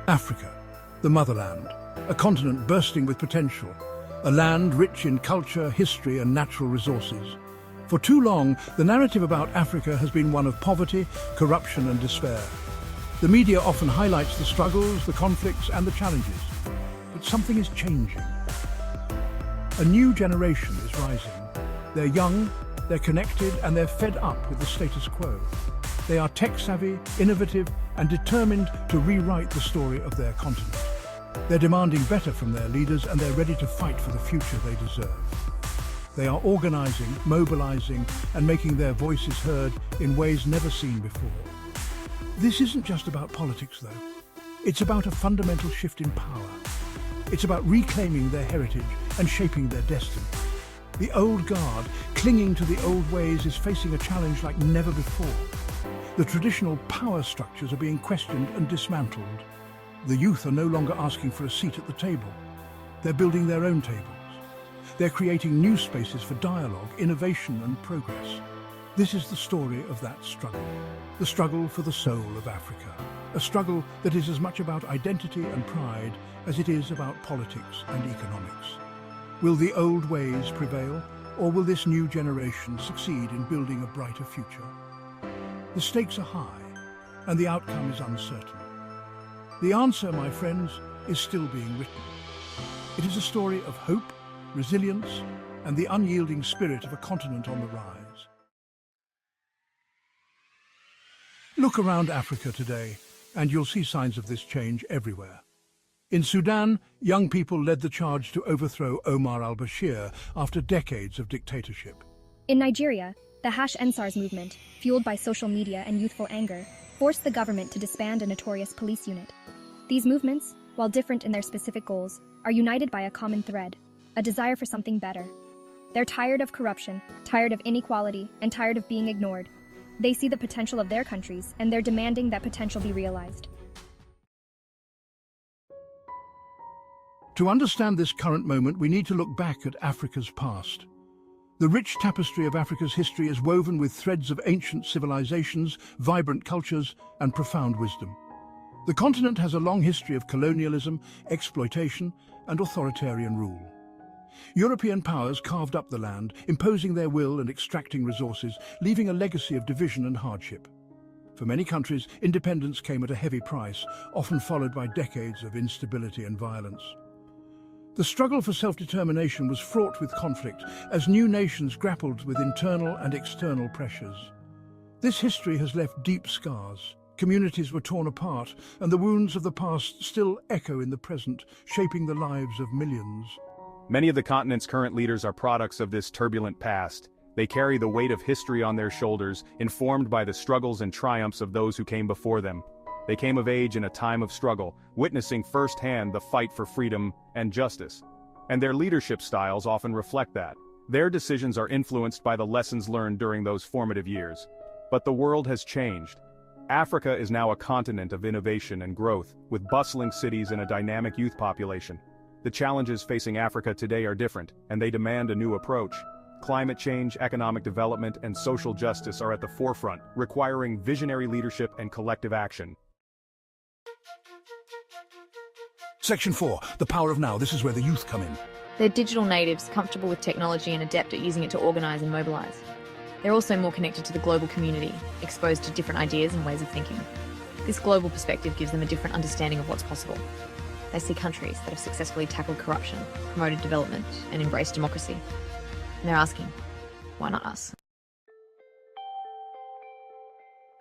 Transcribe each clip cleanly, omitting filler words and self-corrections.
Africa, the motherland, a continent bursting with potential, a land rich in culture, history and natural resources. For too long, the narrative about Africa has been one of poverty, corruption and despair. The media often highlights the struggles, the conflicts and the challenges. But something is changing. A new generation is rising. They're young, they're connected and they're fed up with the status quo. They are tech-savvy, innovative and determined to rewrite the story of their continent. They're demanding better from their leaders and they're ready to fight for the future they deserve. They are organizing, mobilizing and making their voices heard in ways never seen before. This isn't just about politics though. It's about a fundamental shift in power. It's about reclaiming their heritage and shaping their destiny. The old guard, clinging to the old ways, is facing a challenge like never before. The traditional power structures are being questioned and dismantled. The youth are no longer asking for a seat at the table. They're building their own tables. They're creating new spaces for dialogue, innovation and progress. This is the story of that struggle. The struggle for the soul of Africa. A struggle that is as much about identity and pride as it is about politics and economics. Will the old ways prevail, or will this new generation succeed in building a brighter future? The stakes are high, and the outcome is uncertain. The answer, my friends, is still being written. It is a story of hope, resilience, and the unyielding spirit of a continent on the rise. Look around Africa today, and you'll see signs of this change everywhere. In Sudan, young people led the charge to overthrow Omar al-Bashir after decades of dictatorship. In Nigeria, the #EndSARS movement, fueled by social media and youthful anger, forced the government to disband a notorious police unit. These movements, while different in their specific goals, are united by a common thread, a desire for something better. They're tired of corruption, tired of inequality, and tired of being ignored. They see the potential of their countries, and they're demanding that potential be realized. To understand this current moment, we need to look back at Africa's past. The rich tapestry of Africa's history is woven with threads of ancient civilizations, vibrant cultures, and profound wisdom. The continent has a long history of colonialism, exploitation, and authoritarian rule. European powers carved up the land, imposing their will and extracting resources, leaving a legacy of division and hardship. For many countries, independence came at a heavy price, often followed by decades of instability and violence. The struggle for self-determination was fraught with conflict as new nations grappled with internal and external pressures. This history has left deep scars. Communities were torn apart, and the wounds of the past still echo in the present, shaping the lives of millions. Many of the continent's current leaders are products of this turbulent past. They carry the weight of history on their shoulders, informed by the struggles and triumphs of those who came before them. They came of age in a time of struggle, witnessing firsthand the fight for freedom and justice. And their leadership styles often reflect that. Their decisions are influenced by the lessons learned during those formative years. But the world has changed. Africa is now a continent of innovation and growth, with bustling cities and a dynamic youth population. The challenges facing Africa today are different, and they demand a new approach. Climate change, economic development, and social justice are at the forefront, requiring visionary leadership and collective action. Section 4, the power of now. This is where the youth come in. They're digital natives, comfortable with technology and adept at using it to organise and mobilise. They're also more connected to the global community, exposed to different ideas and ways of thinking. This global perspective gives them a different understanding of what's possible. They see countries that have successfully tackled corruption, promoted development, and embraced democracy. And they're asking, why not us?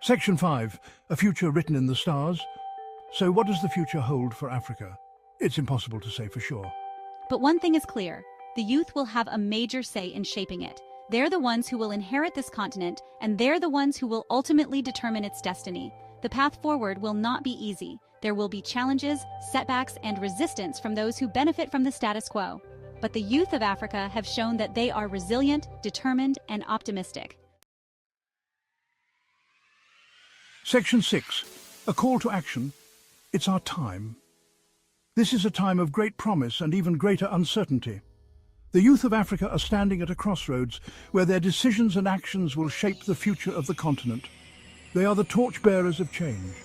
Section 5, a future written in the stars. So what does the future hold for Africa? It's impossible to say for sure. But one thing is clear, the youth will have a major say in shaping it. They're the ones who will inherit this continent, and they're the ones who will ultimately determine its destiny. The path forward will not be easy. There will be challenges, setbacks, and resistance from those who benefit from the status quo. But the youth of Africa have shown that they are resilient, determined, and optimistic. Section 6, a call to action. It's our time. This is a time of great promise and even greater uncertainty. The youth of Africa are standing at a crossroads where their decisions and actions will shape the future of the continent. They are the torchbearers of change.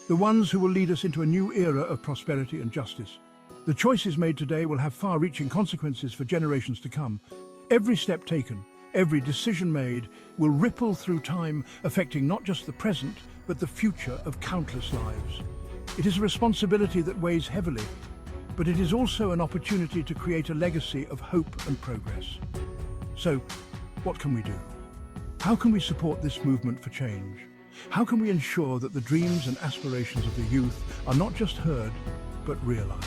the ones who will lead us into a new era of prosperity and justice. The choices made today will have far-reaching consequences for generations to come. Every step taken, every decision made, will ripple through time, affecting not just the present, but the future of countless lives. It is a responsibility that weighs heavily, but it is also an opportunity to create a legacy of hope and progress. So, what can we do? How can we support this movement for change? How can we ensure that the dreams and aspirations of the youth are not just heard, but realized?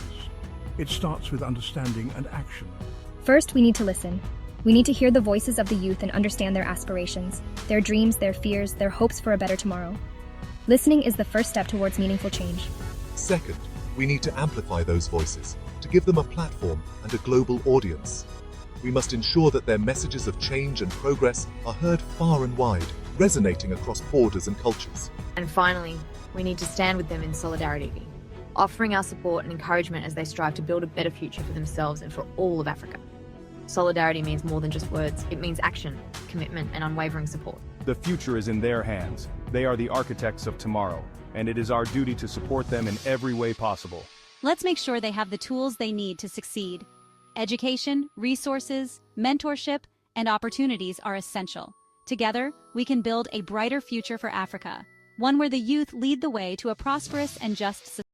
It starts with understanding and action. First, we need to listen. We need to hear the voices of the youth and understand their aspirations, their dreams, their fears, their hopes for a better tomorrow. Listening is the first step towards meaningful change. Second, we need to amplify those voices, to give them a platform and a global audience. We must ensure that their messages of change and progress are heard far and wide, resonating across borders and cultures. And finally, we need to stand with them in solidarity, offering our support and encouragement as they strive to build a better future for themselves and for all of Africa. Solidarity means more than just words. It means action, commitment, and unwavering support. The future is in their hands. They are the architects of tomorrow, and it is our duty to support them in every way possible. Let's make sure they have the tools they need to succeed. Education, resources, mentorship, and opportunities are essential. Together, we can build a brighter future for Africa, one where the youth lead the way to a prosperous and just society.